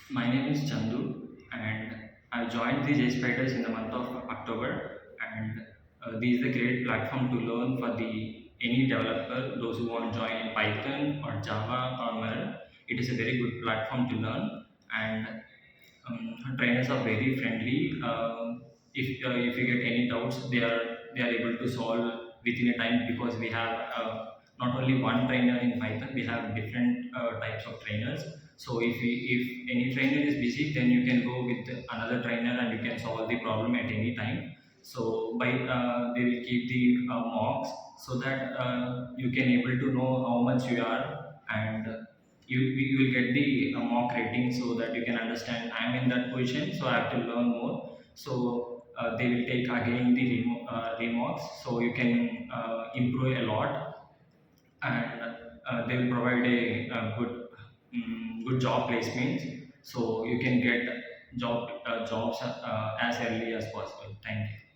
My name is Chandu, and I joined the Jspiders in the month of October. And this is a great platform to learn for the any developer, those who want to join in Python or Java or Merl. It is a very good platform to learn, and trainers are very friendly. If you get any doubts, they are able to solve within a time because we have not only one trainer in Python, we have different types of trainers. So if any trainer is busy, then you can go with another trainer and you can solve the problem at any time. So by they will keep the mocks so that you can able to know how much you are, and you will get the mock rating so that you can understand I'm in that position, so I have to learn more. So they will take again the remocks, so you can improve a lot, and they will provide a good job placement, so you can get jobs as early as possible. Thank you.